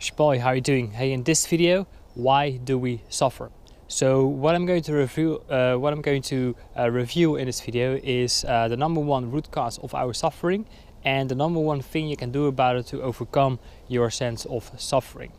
Shpoy, how are you doing? Hey, in this video, why do we suffer? So what I'm going to review in this video is the number one root cause of our suffering and the number one thing you can do about it to overcome your sense of suffering.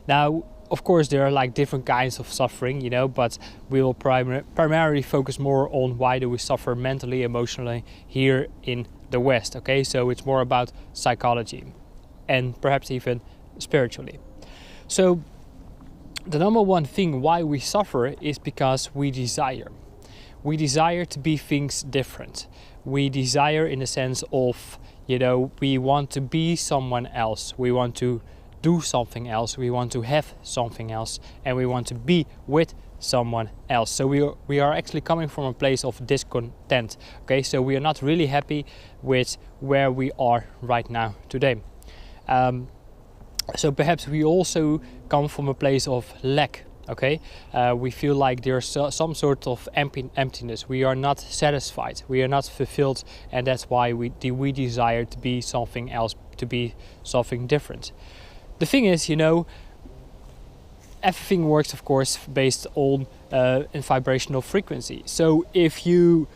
Now, of course, there are like different kinds of suffering, you know, but we will primarily focus more on why do we suffer mentally, emotionally here in the West, okay? So it's more about psychology and perhaps even spiritually. So the number one thing why we suffer is because we desire. We desire to be things different. We desire in the sense of, you know, we want to be someone else. We want to do something else. We want to have something else. And we want to be with someone else. So we are actually coming from a place of discontent. Okay, so we are not really happy with where we are right now today. So perhaps we also come from a place of lack. Okay, we feel like there's some sort of emptiness. We are not satisfied. We are not fulfilled, and that's why we desire to be something else, to be something different. The thing is, you know, everything works, of course, based on in vibrational frequency. So if you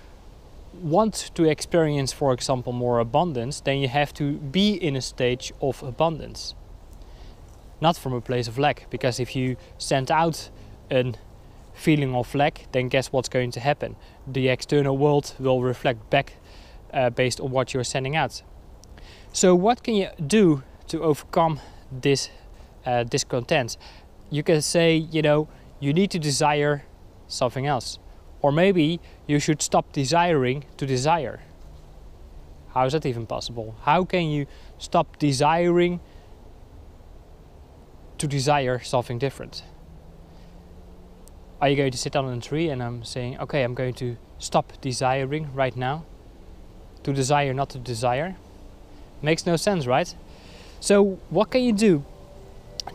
want to experience, for example, more abundance, then you have to be in a stage of abundance, not from a place of lack. Because if you send out a feeling of lack, then guess what's going to happen? The external world will reflect back based on what you're sending out. So what can you do to overcome this discontent? You can say, you know, you need to desire something else. Or maybe you should stop desiring to desire. How is that even possible? How can you stop desiring to desire something different? Are you going to sit down on a tree and I'm saying, okay, I'm going to stop desiring right now, to desire not to desire? Makes no sense, right? So what can you do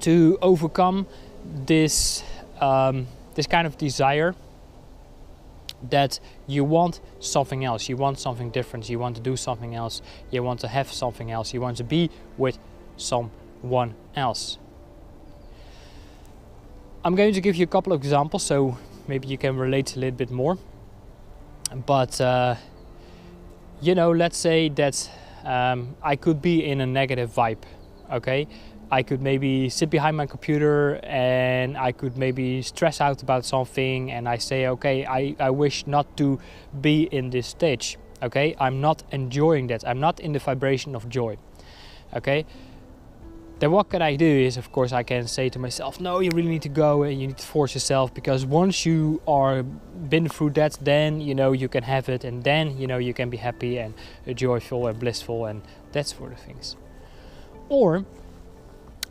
to overcome this this kind of desire that you want something else, you want something different, you want to do something else, you want to have something else, you want to be with someone else? I'm going to give you a couple of examples so maybe you can relate a little bit more. But you know, let's say that I could be in a negative vibe, okay? I could maybe sit behind my computer and I could maybe stress out about something, and I say, okay, I wish not to be in this stage, okay? I'm not enjoying that. I'm not in the vibration of joy, okay? Then what can I do is, of course, I can say to myself, no, you really need to go and you need to force yourself, because once you are been through that, then, you know, you can have it, and then, you know, you can be happy and joyful and blissful and that sort of things. Or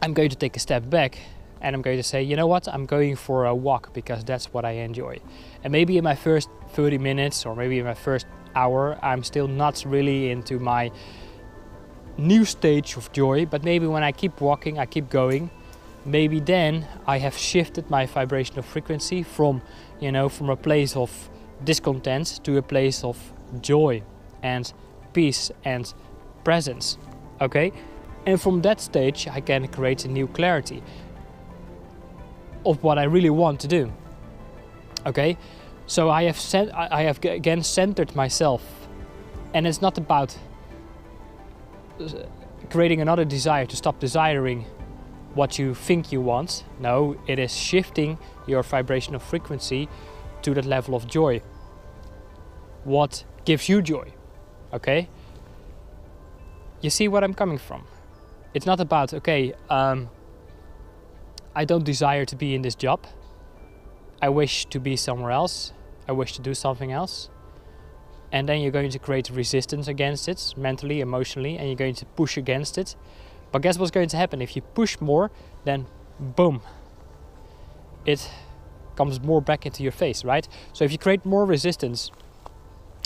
I'm going to take a step back and I'm going to say, you know what, I'm going for a walk because that's what I enjoy. And maybe in my first 30 minutes or maybe in my first hour, I'm still not really into my new stage of joy, but maybe when I keep walking, I keep going, maybe then I have shifted my vibrational frequency from, you know, from a place of discontent to a place of joy and peace and presence, okay? And from that stage, I can create a new clarity of what I really want to do. Okay, so I have again centered myself, and it's not about creating another desire to stop desiring what you think you want. No, it is shifting your vibrational frequency to that level of joy. What gives you joy? Okay, you see what I'm coming from? It's not about, okay, I don't desire to be in this job. I wish to be somewhere else. I wish to do something else. And then you're going to create resistance against it, mentally, emotionally, and you're going to push against it. But guess what's going to happen? If you push more, then boom, it comes more back into your face, right? So if you create more resistance,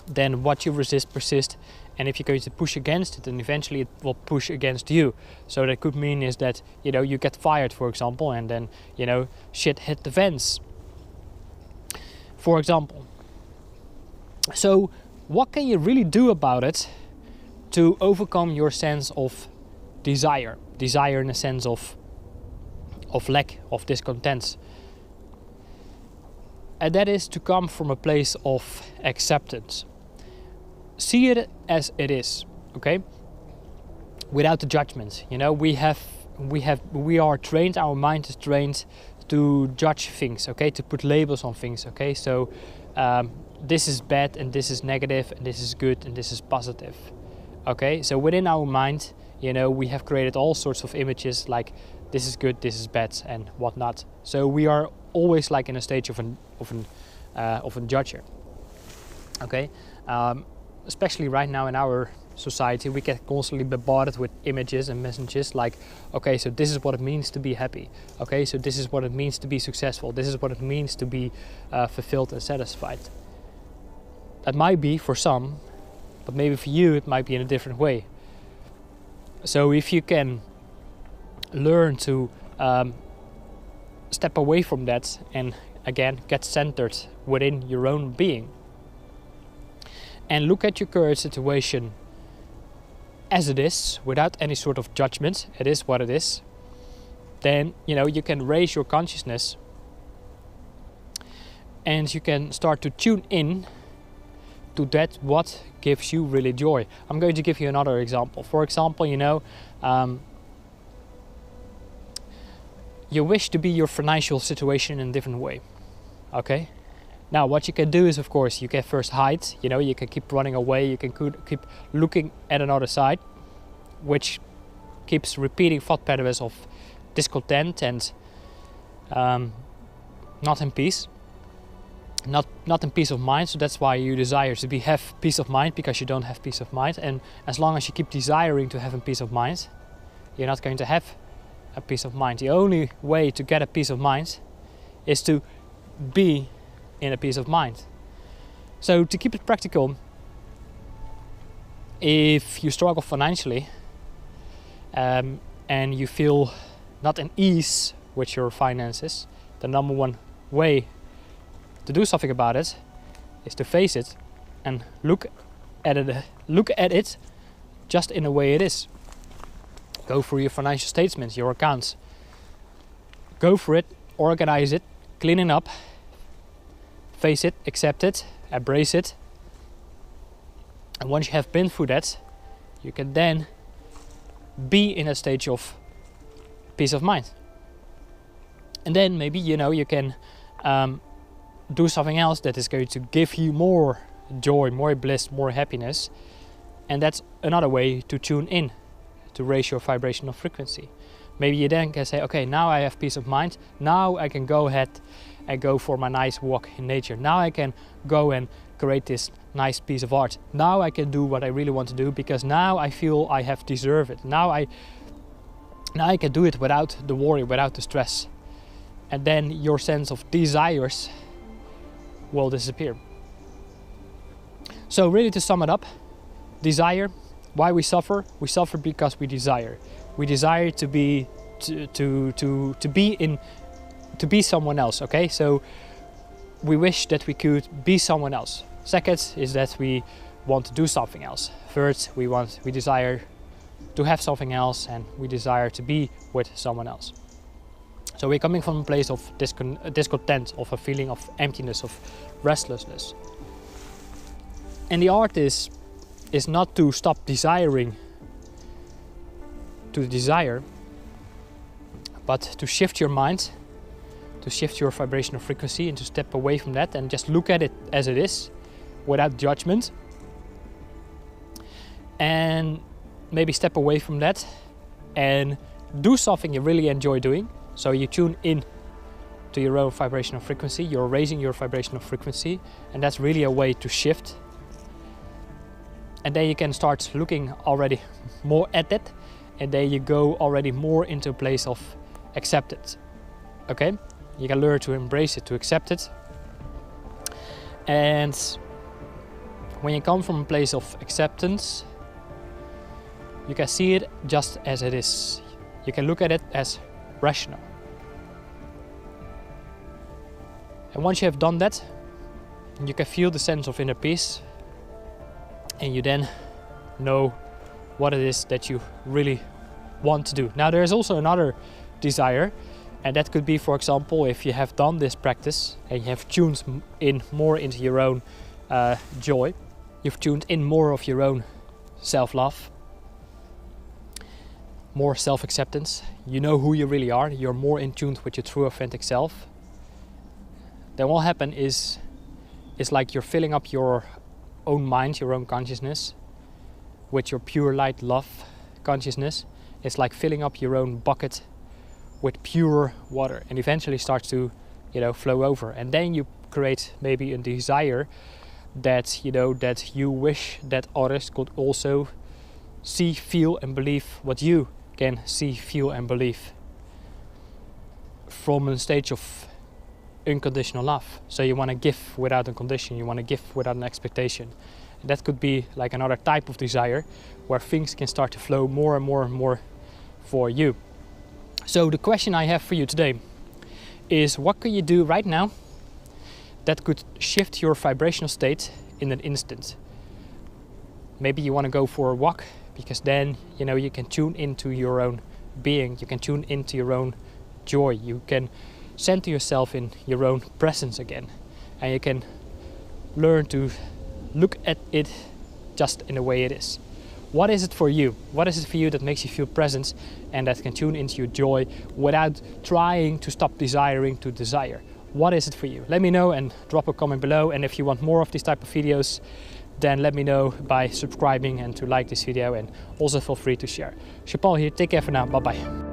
then what you resist persists. And if you're going to push against it, then eventually it will push against you. So that could mean is that, you know, you get fired, for example, and then, you know, shit hit the fence, for example. So what can you really do about it to overcome your sense of desire? Desire in the sense of of lack, of discontent. And that is to come from a place of acceptance. See it as it is, okay? Without the judgment. You know, we are trained, our mind is trained to judge things, okay? To put labels on things, okay? So this is bad and this is negative and this is good and this is positive, okay? So within our mind, you know, we have created all sorts of images like this is good, this is bad and whatnot. So we are always like in a stage of a judger, okay? Especially right now in our society, we get constantly bombarded with images and messages like, okay, so this is what it means to be happy. Okay, so this is what it means to be successful. This is what it means to be fulfilled and satisfied. That might be for some, but maybe for you it might be in a different way. So if you can learn to step away from that and again get centered within your own being and look at your current situation as it is, without any sort of judgment, it is what it is, then, you know, you can raise your consciousness and you can start to tune in to that what gives you really joy. I'm going to give you another example. For example, you know, you wish to be your financial situation in a different way, okay? Now, what you can do is, of course, you can first hide, you know, you can keep running away, you can keep looking at another side, which keeps repeating thought patterns of discontent and not in peace, not in peace of mind. So that's why you desire to have peace of mind, because you don't have peace of mind. And as long as you keep desiring to have a peace of mind, you're not going to have a peace of mind. The only way to get a peace of mind is to be in a peace of mind. So to keep it practical, if you struggle financially and you feel not at ease with your finances, the number one way to do something about it is to face it and look at it just in the way it is. Go through your financial statements, your accounts. Go for it, organize it, clean it up, face it, accept it, embrace it. And once you have been through that, you can then be in a stage of peace of mind. And then maybe, you know, you can do something else that is going to give you more joy, more bliss, more happiness. And that's another way to tune in, to raise your vibrational frequency. Maybe you then can say, okay, now I have peace of mind. Now I can go ahead and go for my nice walk in nature. Now I can go and create this nice piece of art. Now I can do what I really want to do, because now I feel I have deserved it. Now I can do it without the worry, without the stress. And then your sense of desires will disappear. So really, to sum it up, desire, why we suffer? We suffer because we desire. We desire to be someone else, okay? So we wish that we could be someone else. Second is that we want to do something else. Third, we desire to have something else, and we desire to be with someone else. So we're coming from a place of discontent, of a feeling of emptiness, of restlessness. And the art is not to stop desiring to desire, but to shift your mind, to shift your vibrational frequency, and to step away from that and just look at it as it is, without judgment. And maybe step away from that and do something you really enjoy doing. So you tune in to your own vibrational frequency, you're raising your vibrational frequency, and that's really a way to shift. And then you can start looking already more at it, and then you go already more into a place of acceptance. Okay? You can learn to embrace it, to accept it. And when you come from a place of acceptance, you can see it just as it is. You can look at it as rational. And once you have done that, you can feel the sense of inner peace, and you then know what it is that you really want to do. Now, there is also another desire, And that could be, for example, if you have done this practice and you have tuned in more into your own joy, you've tuned in more of your own self-love, more self-acceptance, you know who you really are, you're more in tune with your true authentic self, then what will happen is like you're filling up your own mind, your own consciousness, with your pure light love consciousness. It's like filling up your own bucket with pure water, and eventually starts to, you know, flow over. And then you create maybe a desire that, you know, that you wish that others could also see, feel and believe what you can see, feel and believe from a stage of unconditional love. So you want to give without a condition, you want to give without an expectation. And that could be like another type of desire where things can start to flow more and more and more for you. So the question I have for you today is, what can you do right now that could shift your vibrational state in an instant? Maybe you want to go for a walk, because then, you know, you can tune into your own being, you can tune into your own joy, you can center yourself in your own presence again, and you can learn to look at it just in the way it is. What is it for you? What is it for you that makes you feel present and that can tune into your joy without trying to stop desiring to desire? What is it for you? Let me know and drop a comment below. And if you want more of these type of videos, then let me know by subscribing and to like this video, and also feel free to share. Paul here, take care for now, bye bye.